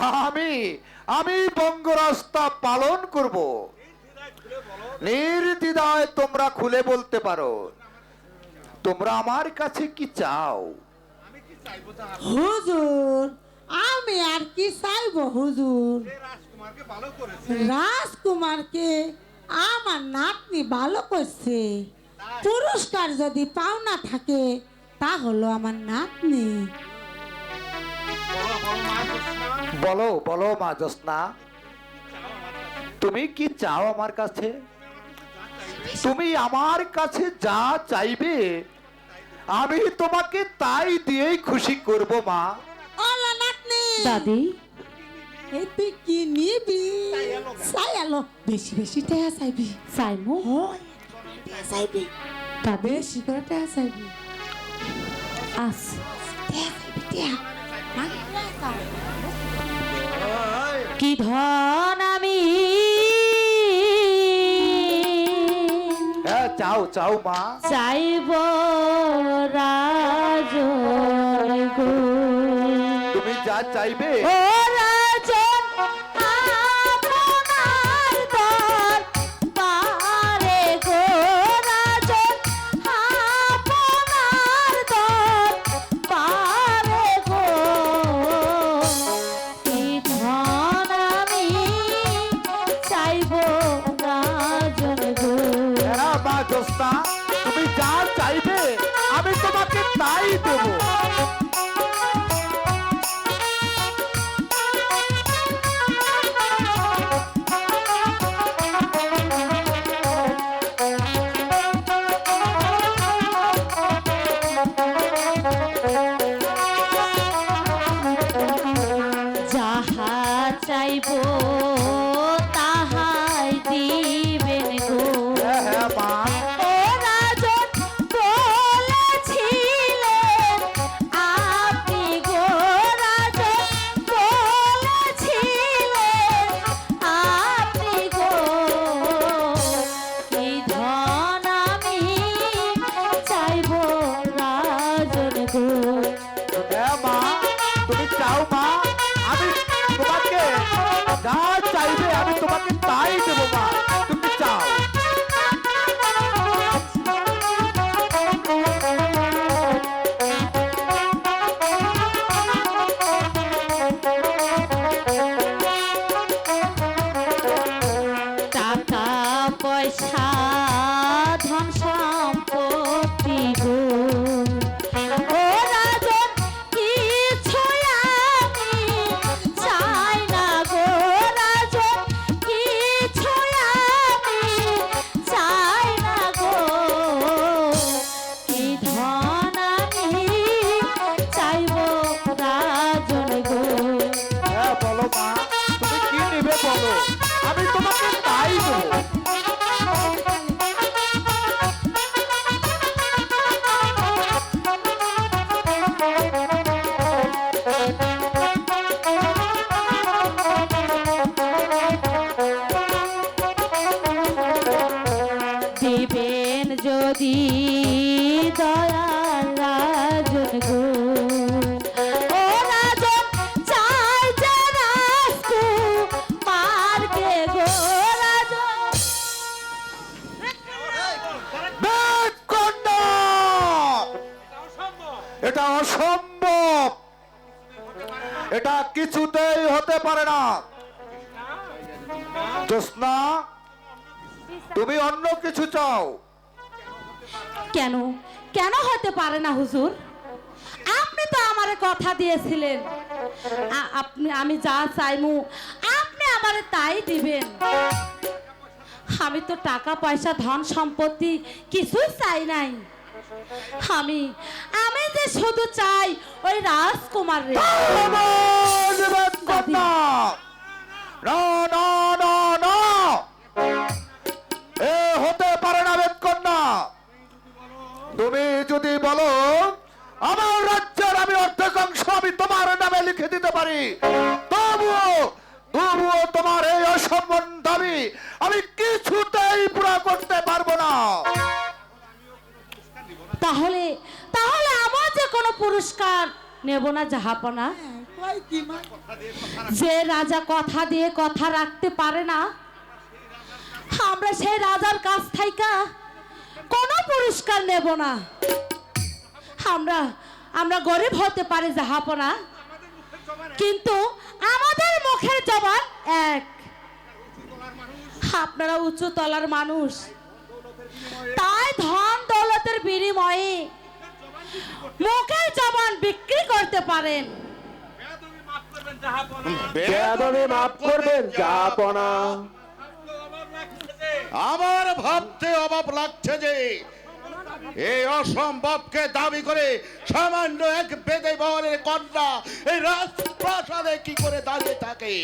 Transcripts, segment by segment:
আমি আমি বঙ্গরাস্তা পালন করব। নির্দ্বিধায় তোমরা খুলে বলতে পারো, তোমরা আমার কাছে কি চাও? হুজুর, আমি আর কি চাইবো হুজুর? রাজকুমারকে আমার নাতনি ভালো করছে। পুরস্কার যদি পাওনা থাকে তা হলো আমার নাতনি। বলো বলো মা জ্যোৎস্না, তুমি কি চাও আমার কাছে? তুমি আমার কাছে যা চাইবে আমি তোমাকে তাই দিয়েই খুশি করব মা। ওলা নাতনি, দাদি, এই তুই কি নিবি? চাই আলো, বেশি বেশি টাকা চাইবি। সাইমু টাকা চাইবি, দাদি বেশি করে টাকা চাইবি। আস টাকা চাইবি, টাকা। কি ধন আমি হ্যাঁ চাও চাও মা। চাইব রাজন গো, তুমি যা চাইবে ও রাজন আপনার দরবারে গো, রাজন আপনার দরবারে গো, কি ধন আমি চাইব রাজন গো। হ্যাঁ মা জ্যোৎস্না, তুমি যা চাইবে আমি তোমাকে তাই দেব। যাহা চাইব তাহাই দিবেন গো। হ্যাঁ হ্যাঁ মা। ও রাজন বলেছিলেন আপনি গো, রাজন বলেছিলেন আপনি গো, কি ধন আমি চাইব রাজন গো। হ্যাঁ মা, তুমি চাও মা, আমি তোমাকে যা চাইবে আমি তোমাকে তাই দেব মা। তুমি চাও। টাকা পয়সা ধন সম্পত্তি গো, ও রাজন কিছুই আমি চাই না গো, রাজন কিছুই আমি চাই না গো, কি ধন আমি চাইব রাজন গো। হ্যাঁ বলো মা, তুমি কি নেবে বলো, আমি তোমাকে তাই দেব। দিবেন যদি দয়াল রাজন গো, ও রাজন চাই যে রাজকুমারকে গো, রাজন বেদকন্যা! এটা অসম্ভব, এটা কিছুতেই হতে পারে না। জ্যোৎস্না, তুমি অন্য কিছু চাও। কেন কেন হতে পারে না হুজুর? আপনি তো আমারে কথা দিয়েছিলেন আপনি আমি যা চাইমু আপনি আমারে তাই দিবেন। আমি তো টাকা পয়সা ধন সম্পত্তি কিছুই চাই নাই। আমি আমি যে শুধু চাই ওই রাজকুমার রে। বেদকন্যা! না না না না, এ হতে পারে না বেদকন্যা। তুমি যদি বলো আমার রাজ্যের আমি অর্ধেক অংশ আমি তোমার নামে লিখে দিতে পারি, তবুও তবুও তোমার এই অসম্মান দাবি আমি কিছুতেই পুরা করতে পারবো না। তাহলে তাহলে আমার যে কোনো পুরস্কার নেব না জাহাপনা। যে রাজা কথা দিয়ে কথা রাখতে পারে না, আমরা সেই রাজার কাছ থেকে কোনো পুরস্কার নেব না। আমরা আমরা গরিব হতে পারি জাহাপনা, কিন্তু আমাদের মুখের জবান এক। আপনারা উঁচু তলার মানুষ, তাই ধন দৌলতের বিনিময়ে মুখের জবান বিক্রি করতে পারেন। বেয়াদবি মাফ করবেন জাহাপনা। আমার ভাবতে অভাব লাগছে যে এই অসম্ভবকে দাবি করে সামান্য এক বেদে বরের কন্যা এই রাজপ্রাসাদে কি করে দাঁড়িয়ে থাকে।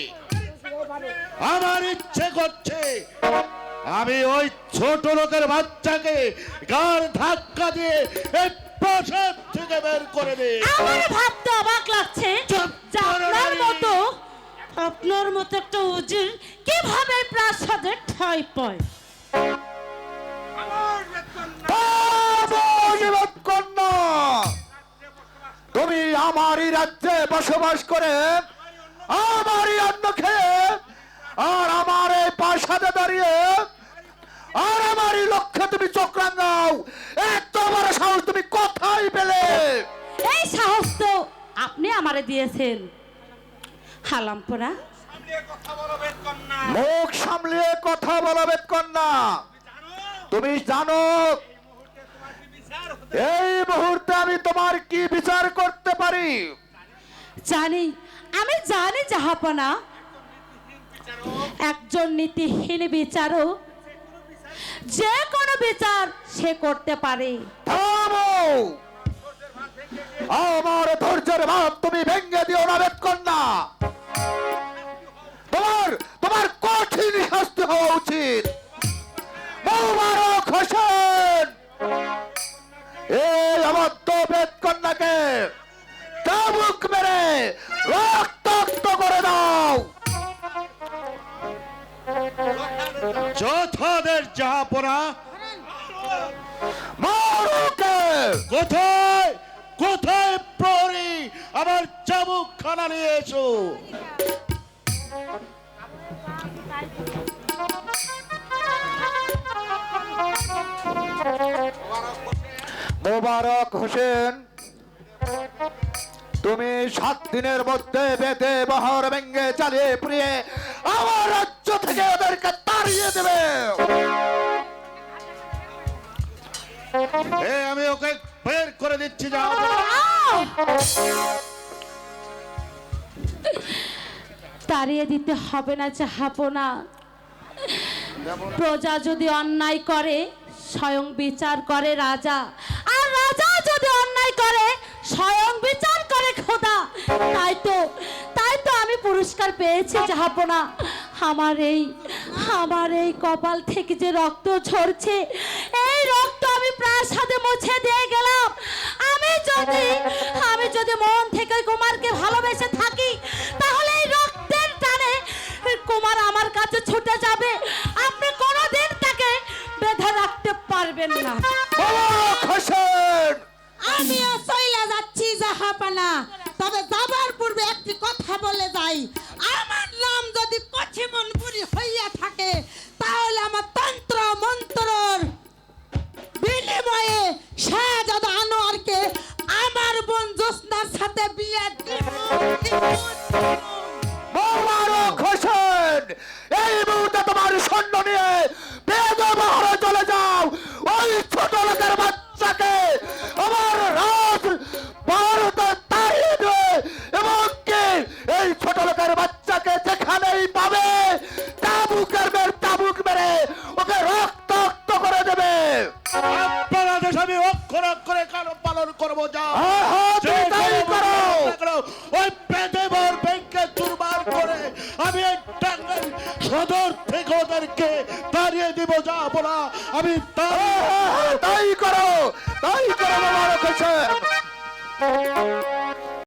আমার ইচ্ছে করছে আমি ওই ছোট লোকের বাচ্চাকে গাড় ধাক্কা দিয়ে এই প্রাসাদ থেকে বের করে দিই। আমার ভাবতে অবাক লাগছে চুপ যে করো আপনার মতো একটা উজির কিভাবে প্রাসাদে ঠাঁই পায়। কন্যা, তুমি আমারই রাজ্যে বসবাস করে আমারই অন্ন খেয়ে আর আমার এই প্রাসাদে দাঁড়িয়ে আর আমারই লক্ষ্যে তুমি চোখ রাঙাও। এত বড় সাহস তুমি কোথায় পেলে? এই সাহস তো আপনি আমারে দিয়েছেন হালামপনা। মুখ সামলিয়ে কথা বলো বেদ কন্যা। তুমি জানো এই মুহূর্তে আমি তোমার কি বিচার করতে পারি? জানি, আমি জানি জাহাপনা, একজন নীতিহীন বিচারক যে কোনো বিচার সে করতে পারে। থামো! আমার ধৈর্যের ভাব তুমি ভেঙে দিও না বেদ কন্যা। তোমার তোমার কঠিন শাস্তি হওয়া উচিত। মোবারক হোসেন এই অবদ্ধ বেদ কন্যাকে চাবুক মেরে রক্তাক্ত করে দাও। যোদ্ধাদের জাহাপনা, মারুকে! কোথায় কোথায় প্রহরী? আমার চাবুক খানা নিয়ে এসো। মোবারক হোসেন, তুমি 7 দিনের মধ্যে বেদে বহর ভেঙ্গে চালিয়ে পুড়িয়ে আমার রাজ্য থেকে ওদেরকে তাড়িয়ে দেবে। আমি ওকে বের করে দিচ্ছি। যাও। তাড়িয়ে দিতে হবে না জাহাপনা। প্রজা যদি অন্যায় করে স্বয়ং বিচার করে রাজা, আর রাজা যদি অন্যায় করে স্বয়ং বিচার করে খোদা। তাই তো আমি পুরস্কার পেয়েছি জাহাপনা। আমার এই কপাল থেকে যে রক্ত ঝরছে, এই রক্ত আমি প্রাসাদে মুছে দিয়ে গেলাম। আমি যদি মন থেকে কুমারকে ভালোবেসে থাকি, তাহলে এই রক্তের টানে কুমার আমার কাছে ছুটে যাবে। আপনি কোনোদিন তাকে বেঁধে রাখতে পারবেন না। আমিও চইলা যাচ্ছি জাহাপনা, তবে যাবার পূর্বে একটি কথা বলে যাই। আমার নাম যদি কঠিমনপুরি হইয়া থাকে, তাহলে আমার তন্ত্র মন্ত্রর বিনিময়ে শাহজাদা আনোয়ারকে আমার বোন জোসনার সাথে বিয়ে দিব। মোবারক হোসেন, এই মুহূর্তে তোমার সৈন্য নিয়ে বেদবহরে চলে যাও। ওই ছোট লোকের বাচ্চাকে আমার রাজ ভারতে তাড়িয়ে দেবে এবং কি এই ছোট লোকের বাচ্চাকে যেখানেই পাবে চাবুক মেরে ওকে রক্তাক্ত করে দেবে। আপনার আদেশ আমি অক্ষর অক্ষরে পালন করবো। যাও। ওই বেদবহর ব্যাংকে চুরমার করে আমি টাঙ্গাইল সদর থেকে ওদেরকে তাড়িয়ে দিব। যাবো না আমি। তাই করো মোবারক হোসেন।